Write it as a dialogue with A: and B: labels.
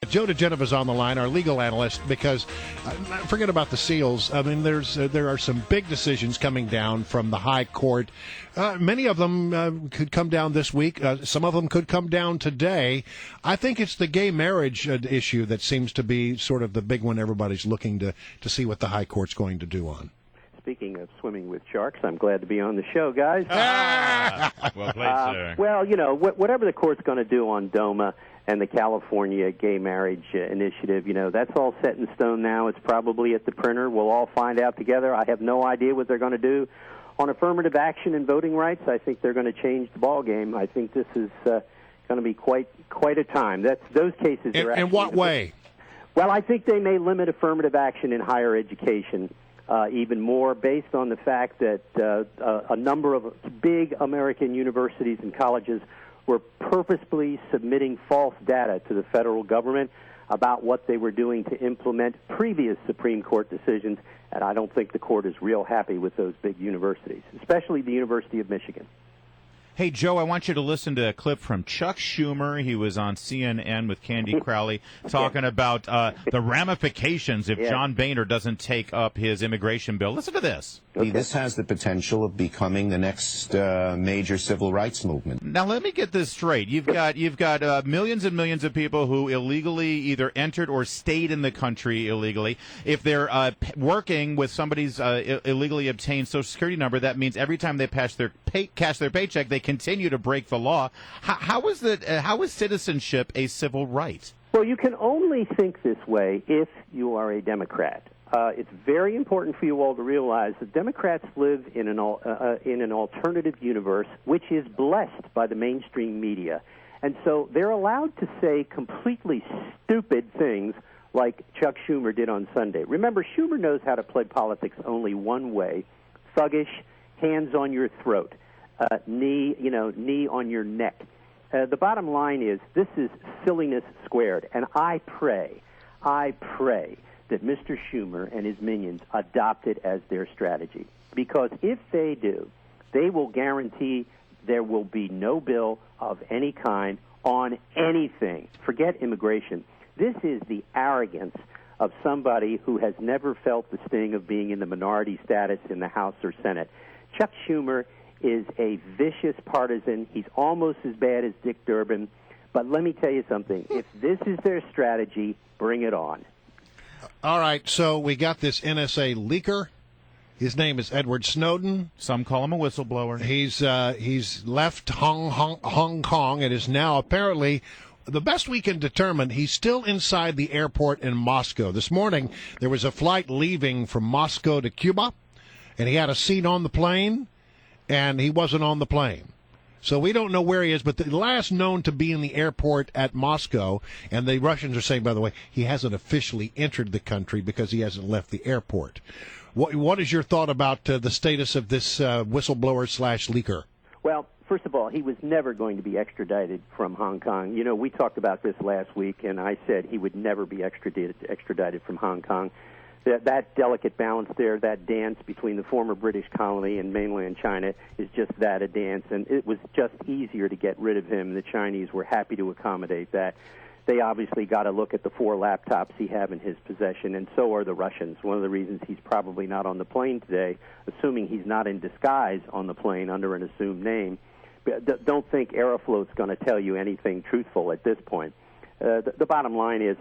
A: Joe DiGenova's on the line, our legal analyst, because forget about the seals. I mean, there are some big decisions coming down from the high court. Many of them could come down this week. Some of them could come down today. I think it's the gay marriage issue that seems to be sort of the big one everybody's looking to see what the high court's going to do on.
B: Speaking of swimming with sharks, I'm glad to be on the show, guys.
C: Well played, sir.
B: Well, whatever the court's going to do on DOMA and the California gay marriage initiative, that's all set in stone now. It's probably at the printer. We'll all find out together. I have no idea what they're going to do on affirmative action and voting rights. I think they're going to change the ball game. I think this is going to be quite a time. Those cases are actually...
A: In what way?
B: Well, I think they may limit affirmative action in higher education even more, based on the fact that a number of big American universities and colleges were purposefully submitting false data to the federal government about what they were doing to implement previous Supreme Court decisions, and I don't think the court is real happy with those big universities, especially the University of Michigan.
C: Hey, Joe, I want you to listen to a clip from Chuck Schumer. He was on CNN with Candy Crowley talking about the ramifications if John Boehner doesn't take up his immigration bill. Listen to this.
D: Okay. This has the potential of becoming the next major civil rights movement.
C: Now, let me get this straight. You've got millions and millions of people who illegally either entered or stayed in the country illegally. If they're working with somebody's illegally obtained Social Security number, that means every time they cash their paycheck, they continue to break the law. How is citizenship a civil right?
B: Well, you can only think this way if you are a Democrat. It's very important for you all to realize that Democrats live in an alternative universe which is blessed by the mainstream media. And so they're allowed to say completely stupid things like Chuck Schumer did on Sunday. Remember, Schumer knows how to play politics only one way: thuggish, hands on your throat, knee on your neck. The bottom line is this is silliness squared, and I pray that Mr. Schumer and his minions adopt it as their strategy. Because if they do, they will guarantee there will be no bill of any kind on anything. Forget immigration. This is the arrogance of somebody who has never felt the sting of being in the minority status in the House or Senate. Chuck Schumer is a vicious partisan. He's almost as bad as Dick Durbin. But let me tell you something. If this is their strategy, bring it on.
A: All right, so we got this NSA leaker. His name is Edward Snowden.
C: Some call him a whistleblower.
A: He's left Hong Kong and is now apparently, the best we can determine, he's still inside the airport in Moscow. This morning, there was a flight leaving from Moscow to Cuba, and he had a seat on the plane, and he wasn't on the plane. So we don't know where he is, but the last known to be in the airport at Moscow, and the Russians are saying, by the way, he hasn't officially entered the country because he hasn't left the airport. What is your thought about the status of this whistleblower/leaker?
B: Well, first of all, he was never going to be extradited from Hong Kong. We talked about this last week, and I said he would never be extradited from Hong Kong. That delicate balance there, that dance between the former British colony and mainland China is just that, a dance, and it was just easier to get rid of him. The Chinese were happy to accommodate that. They obviously got to look at the 4 laptops he had in his possession, and so are the Russians. One of the reasons he's probably not on the plane today, assuming he's not in disguise on the plane under an assumed name. Don't think Aeroflot's going to tell you anything truthful at this point. The bottom line is